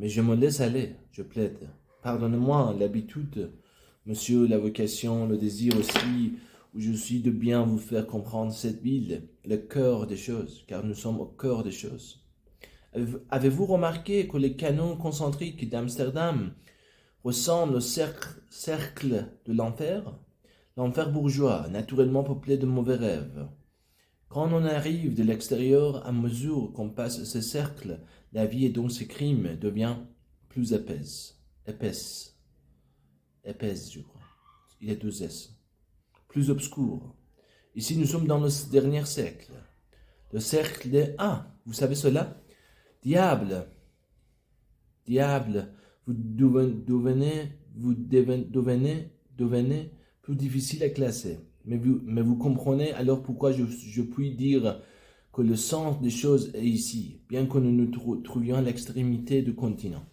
mais je me laisse aller, je plaide. Pardonnez-moi l'habitude, monsieur, la vocation, le désir aussi, où je suis de bien vous faire comprendre cette ville, le cœur des choses, car nous sommes au cœur des choses. Avez-vous remarqué que les canaux concentriques d'Amsterdam ressemblent au cercle de l'enfer? L'enfer bourgeois, naturellement peuplé de mauvais rêves. Quand on arrive de l'extérieur, à mesure qu'on passe ce cercle, la vie et donc ses crimes devient plus épaisse, je crois. Il y a deux S. Plus obscur. Ici, nous sommes dans le dernier siècle. Le cercle des... Ah, vous savez cela? Diable, vous devenez plus difficile à classer. Mais vous comprenez alors pourquoi je puis dire que le sens des choses est ici, bien que nous nous trouvions à l'extrémité du continent.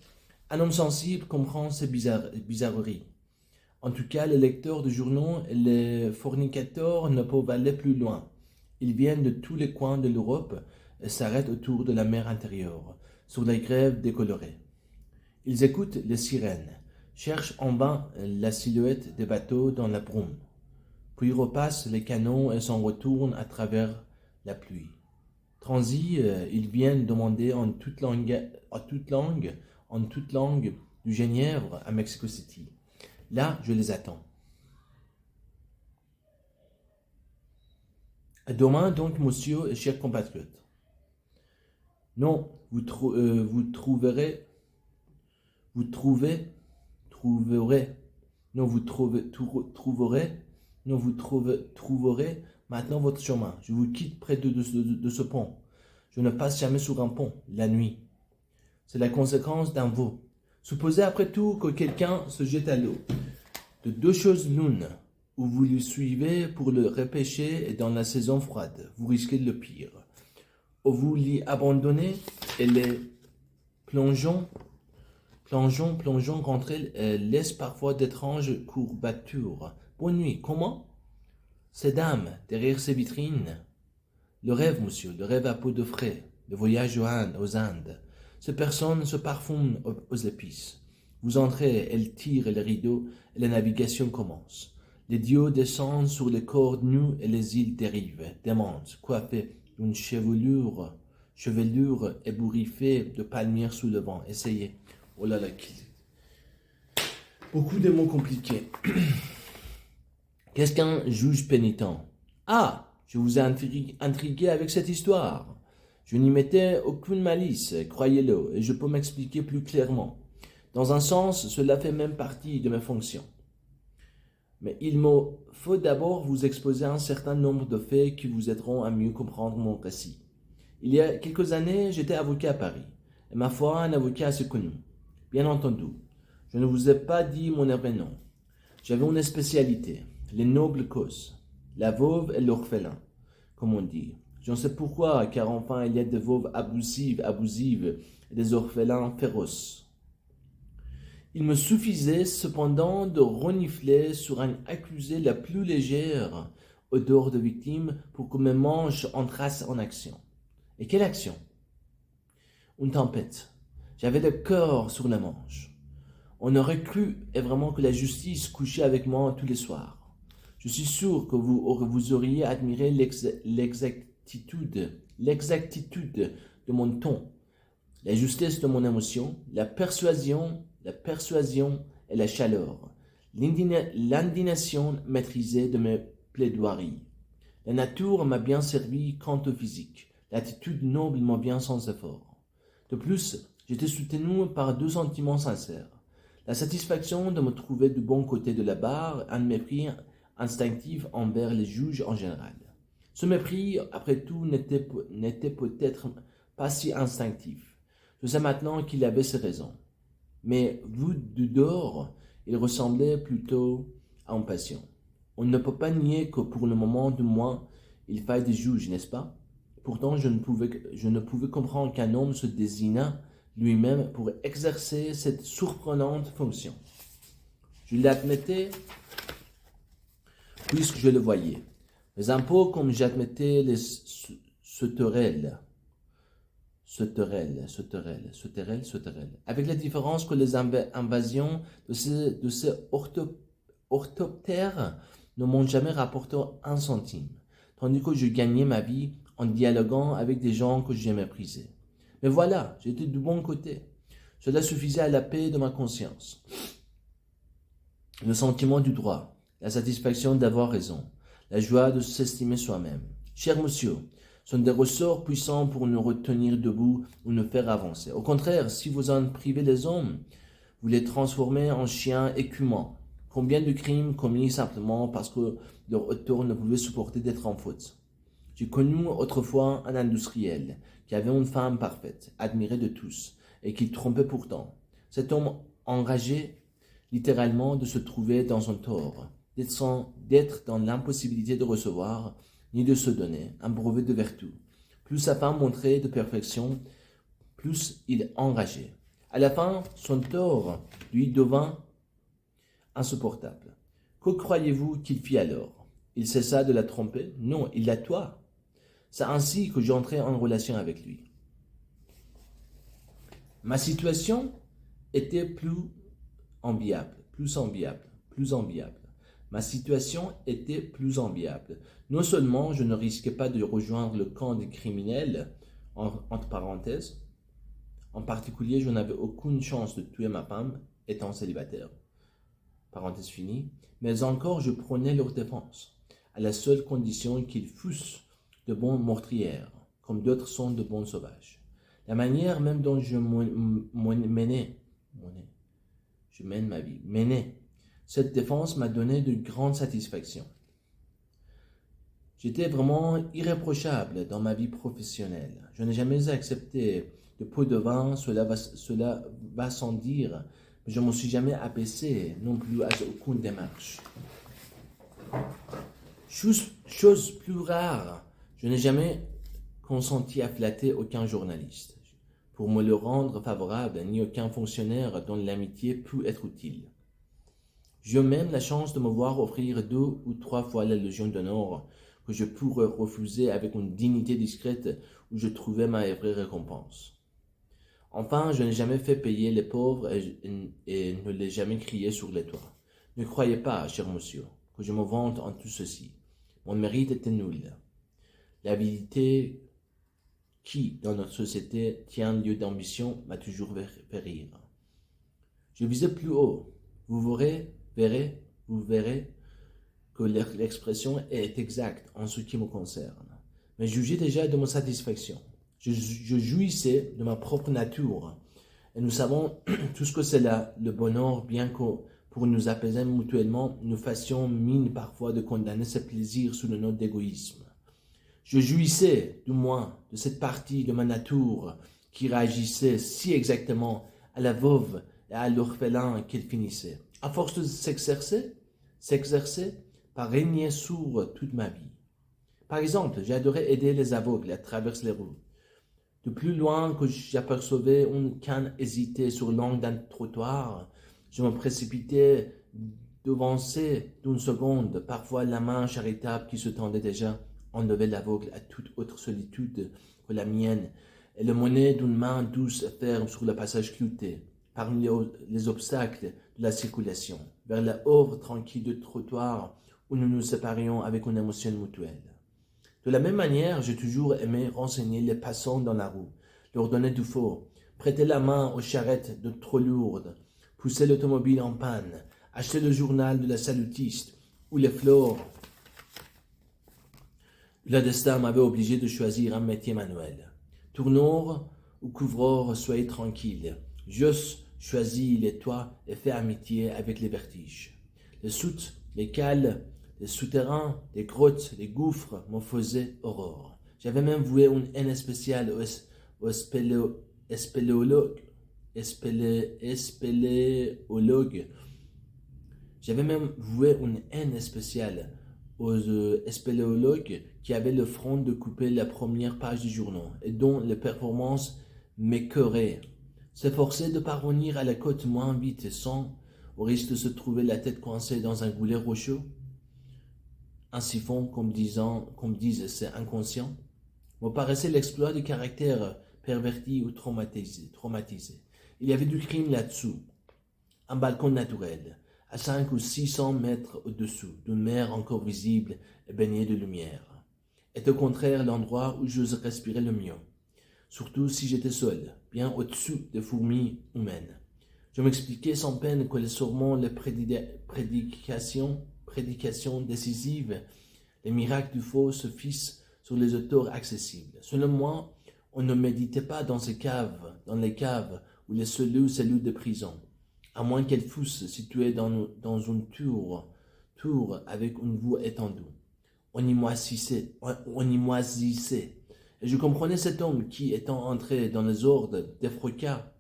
Un homme sensible comprend ces bizarreries. En tout cas, les lecteurs de journaux et les fornicateurs ne peuvent aller plus loin. Ils viennent de tous les coins de l'Europe et s'arrêtent autour de la mer intérieure, sur les grèves décolorées. Ils écoutent les sirènes, cherchent en vain la silhouette des bateaux dans la brume, puis repassent les canaux et s'en retournent à travers la pluie. Transis, ils viennent demander en toute langue du Genièvre à Mexico City. Là, je les attends. À demain donc, monsieur et chers compatriotes. Non, vous trouverez, maintenant votre chemin. Je vous quitte près de ce pont. Je ne passe jamais sur un pont, la nuit. C'est la conséquence d'un veau. Supposez après tout que quelqu'un se jette à l'eau. De deux choses l'une, ou vous le suivez pour le repêcher et dans la saison froide, vous risquez le pire. Ou vous l'y abandonnez et les plongeons contre elles laissent parfois d'étranges courbatures. Bonne nuit, comment? Ces dames, derrière ces vitrines. Le rêve, monsieur, le rêve à peau de frais, le voyage aux Indes. Ces personnes se parfument aux épices. Vous entrez, elles tirent les rideaux et la navigation commence. Les dieux descendent sur les corps nus et les îles dérivent, démentes, coiffées d'une chevelure ébouriffée de palmiers sous le vent. Essayez. Oh là là, beaucoup de mots compliqués. Qu'est-ce qu'un juge pénitent? Ah, je vous ai intrigué avec cette histoire. Je n'y mettais aucune malice, croyez-le, et je peux m'expliquer plus clairement. Dans un sens, cela fait même partie de mes fonctions. Mais il me faut d'abord vous exposer un certain nombre de faits qui vous aideront à mieux comprendre mon récit. Il y a quelques années, j'étais avocat à Paris, et ma foi, un avocat assez connu. Bien entendu, je ne vous ai pas dit mon vrai nom. J'avais une spécialité, les nobles causes, la veuve et l'orphelin, comme on dit. Je ne sais pourquoi, car enfin il y a des veuves abusives et des orphelins féroces. Il me suffisait cependant de renifler sur un accusé la plus légère odeur de victime pour que mes manches entrassent en action. Et quelle action? Une tempête. J'avais le cœur sur la manche. On aurait cru et vraiment que la justice couchait avec moi tous les soirs. Je suis sûr que vous auriez admiré l'exactitude de mon ton, la justesse de mon émotion, la persuasion et la chaleur, l'indignation maîtrisée de mes plaidoiries. La nature m'a bien servi quant au physique, l'attitude noble m'a bien sans effort. De plus, j'étais soutenu par deux sentiments sincères. La satisfaction de me trouver du bon côté de la barre, un mépris instinctif envers les juges en général. Ce mépris, après tout, n'était peut-être pas si instinctif. Je sais maintenant qu'il avait ses raisons. Mais vu du dehors, il ressemblait plutôt à un patient. On ne peut pas nier que pour le moment, du moins, il faille des juges, n'est-ce pas? Pourtant, je ne pouvais comprendre qu'un homme se désignât lui-même pour exercer cette surprenante fonction. Je l'admettais puisque je le voyais. Mais un peu comme j'admettais les sauterelles. sauterelles. Avec la différence que les invasions de ces orthoptères ne m'ont jamais rapporté un centime, tandis que je gagnais ma vie en dialoguant avec des gens que j'ai méprisés. Mais voilà, j'étais du bon côté. Cela suffisait à la paix de ma conscience. Le sentiment du droit, la satisfaction d'avoir raison, la joie de s'estimer soi-même. Cher monsieur, sont des ressorts puissants pour nous retenir debout ou nous faire avancer. Au contraire, si vous en privez les hommes, vous les transformez en chiens écumants. Combien de crimes commis simplement parce que leur auteur ne pouvait supporter d'être en faute. J'ai connu autrefois un industriel qui avait une femme parfaite, admirée de tous, et qu'il trompait pourtant. Cet homme enragé littéralement de se trouver dans son tort, d'être dans l'impossibilité de recevoir, ni de se donner un brevet de vertu. Plus sa femme montrait de perfection, plus il enrageait. À la fin, son tort lui devint insupportable. Que croyez-vous qu'il fit alors? Il cessa de la tromper? Non, il la tua. C'est ainsi que j'entrai en relation avec lui. Ma situation était plus enviable. Ma situation était plus enviable. Non seulement je ne risquais pas de rejoindre le camp des criminels, entre parenthèses, en particulier je n'avais aucune chance de tuer ma femme étant célibataire, parenthèse finie, mais encore je prenais leur défense, à la seule condition qu'ils fussent de bons meurtrières, comme d'autres sont de bons sauvages. La manière même dont je mène ma vie, cette défense m'a donné de grandes satisfactions. J'étais vraiment irréprochable dans ma vie professionnelle. Je n'ai jamais accepté de pot de vin, cela va sans dire, mais je ne me suis jamais abaissé non plus à aucune démarche. Chose plus rare, je n'ai jamais consenti à flatter aucun journaliste pour me le rendre favorable, ni aucun fonctionnaire dont l'amitié put être utile. J'ai même la chance de me voir offrir 2 ou 3 fois la Légion d'honneur que je pourrais refuser avec une dignité discrète où je trouvais ma vraie récompense. Enfin, je n'ai jamais fait payer les pauvres et ne l'ai jamais crié sur les toits. Ne croyez pas, cher monsieur, que je me vante en tout ceci. Mon mérite était nul. L'habilité qui, dans notre société, tient lieu d'ambition m'a toujours fait rire. Je visais plus haut. Vous verrez que l'expression est exacte en ce qui me concerne. Mais jugez déjà de ma satisfaction. Je jouissais de ma propre nature. Et nous savons tout ce que c'est là, le bonheur, bien que pour nous apaiser mutuellement, nous fassions mine parfois de condamner ce plaisir sous le nom d'égoïsme. Je jouissais, du moins, de cette partie de ma nature qui réagissait si exactement à la veuve et à l'orphelin qu'elle finissait. À force de s'exercer, par régner sur toute ma vie. Par exemple, j'adorais aider les aveugles à traverser les rues. De plus loin que j'apercevais une canne hésiter sur l'angle d'un trottoir, je me précipitais devancer d'une seconde, parfois la main charitable qui se tendait déjà enlevait l'aveugle à toute autre solitude que la mienne, et le menait d'une main douce et ferme sur le passage clouté, parmi les obstacles de la circulation, vers la œuvre tranquille du trottoir où nous nous séparions avec une émotion mutuelle. De la même manière, j'ai toujours aimé renseigner les passants dans la rue, leur donner du faux, prêter la main aux charrettes de trop lourdes, pousser l'automobile en panne, acheter le journal de la salutiste ou les fleurs. Le destin m'avait obligé de choisir un métier manuel. Tourneur ou couvreur, soyez tranquille. J'eusse choisi les toits et fait amitié avec les vertiges. Les soutes, les cales, les souterrains, les grottes, les gouffres me faisaient horreur. J'avais même voué une haine spéciale aux spéléologues. J'avais même voué une haine spéciale aux spéléologues qui avaient le front de couper la première page du journal et dont les performances m'écœuraient. S'efforcer de parvenir à la côte moins vite et sans, au risque de se trouver la tête coincée dans un goulet rocheux, un siphon, comme disent ces inconscients, me paraissait l'exploit du caractère perverti ou traumatisé. Il y avait du crime là-dessous. Un balcon naturel, à 500 ou 600 mètres au-dessous, d'une mer encore visible et baignée de lumière, est au contraire l'endroit où j'ose respirer le mieux, surtout si j'étais seul, bien au-dessous des fourmis humaines. Je m'expliquais sans peine que sûrement les prédications décisives, les miracles du faux se fissent sur les auteurs accessibles. Selon moi, on ne méditait pas dans les caves ou les cellules de prison, à moins qu'elles fussent situées dans une tour avec une voûte étendue. On y moisissait. Et je comprenais cet homme qui, étant entré dans les ordres, défroqua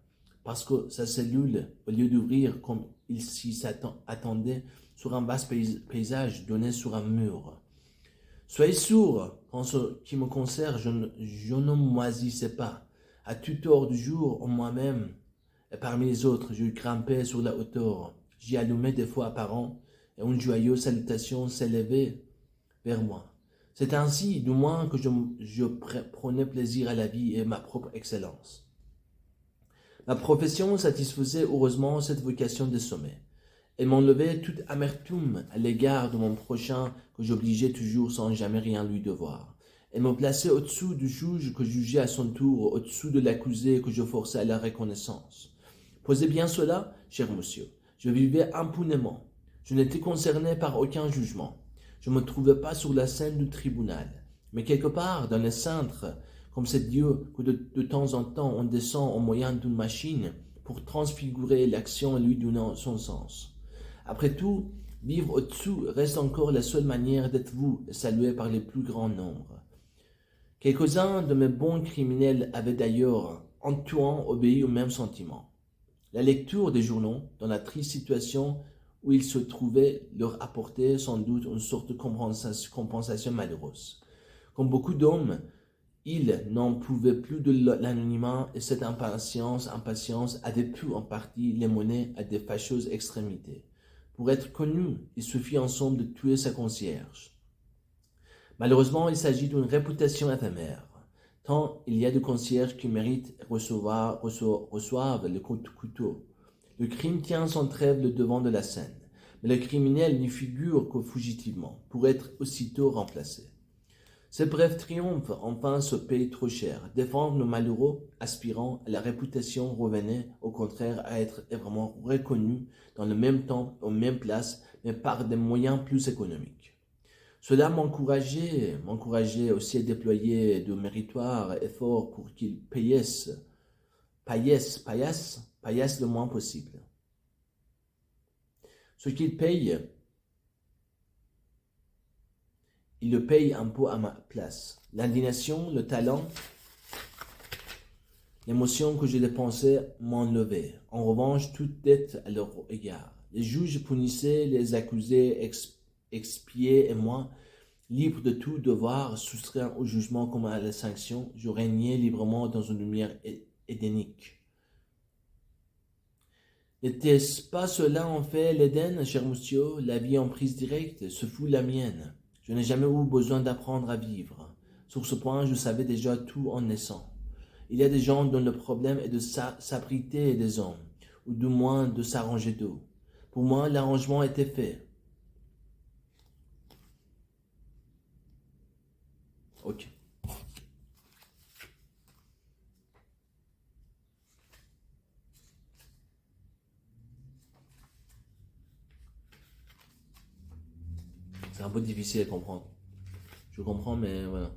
parce que sa cellule, au lieu d'ouvrir comme il s'y attendait sur un vaste paysage, donnait sur un mur. Soyez sourds, en ce qui me concerne, je ne moisissais pas. À toute heure du jour, en moi-même, et parmi les autres, je grimpais sur la hauteur. J'y allumais des fois par an, et une joyeuse salutation s'élevait vers moi. C'est ainsi, du moins, que je prenais plaisir à la vie et ma propre excellence. Ma profession satisfaisait heureusement cette vocation de sommet. Elle m'enlevait toute amertume à l'égard de mon prochain que j'obligeais toujours sans jamais rien lui devoir. Elle me plaçait au-dessous du juge que jugeait à son tour, au-dessous de l'accusé que je forçais à la reconnaissance. Posez bien cela, cher monsieur. Je vivais impunément. Je n'étais concerné par aucun jugement. Je ne me trouvais pas sur la scène du tribunal, mais quelque part dans le cintre, comme c'est Dieu que de temps en temps on descend au moyen d'une machine pour transfigurer l'action et lui donner son sens. Après tout, vivre au-dessous reste encore la seule manière d'être vu et salué par les plus grands nombres. Quelques-uns de mes bons criminels avaient d'ailleurs, en tuant, obéi au même sentiment. La lecture des journaux, dans la triste situation où ils se trouvaient, leur apportait sans doute une sorte de compensation malheureuse. Comme beaucoup d'hommes, ils n'en pouvaient plus de l'anonymat et cette impatience avait pu en partie les mener à des fâcheuses extrémités. Pour être connu, il suffit en somme de tuer sa concierge. Malheureusement, il s'agit d'une réputation éphémère. Tant il y a de concierges qui méritent reçoivent le couteau. Le crime tient sans trêve le devant de la scène, mais le criminel n'y figure que fugitivement, pour être aussitôt remplacé. Ces brefs triomphes, enfin, se payent trop cher. Défendre nos malheureux, aspirant à la réputation, revenait au contraire à être vraiment reconnus dans le même temps, aux mêmes places, mais par des moyens plus économiques. Cela m'encourageait aussi à déployer de méritoires efforts pour qu'ils paillassent le moins possible. Ce qu'ils payent, ils le payent un peu à ma place. L'indignation, le talent, l'émotion que je dépensais m'enlevaient. En revanche, toute dette à leur égard. Les juges punissaient les accusés, expiaient, et moi, libre de tout devoir, soustrait au jugement comme à la sanction, je régnais librement dans une lumière édénique. N'était-ce pas cela en fait l'Éden, cher monsieur, la vie en prise directe? Ce fut la mienne. Je n'ai jamais eu besoin d'apprendre à vivre. Sur ce point, je savais déjà tout en naissant. Il y a des gens dont le problème est de s'abriter des hommes, ou du moins de s'arranger d'eux. Pour moi, l'arrangement était fait. Ok. C'est un peu difficile à comprendre. Je comprends, mais voilà.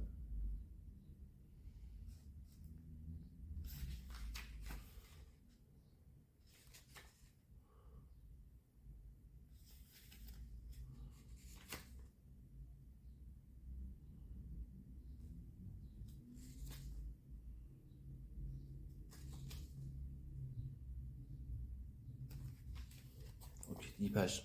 Ok, 10 pages.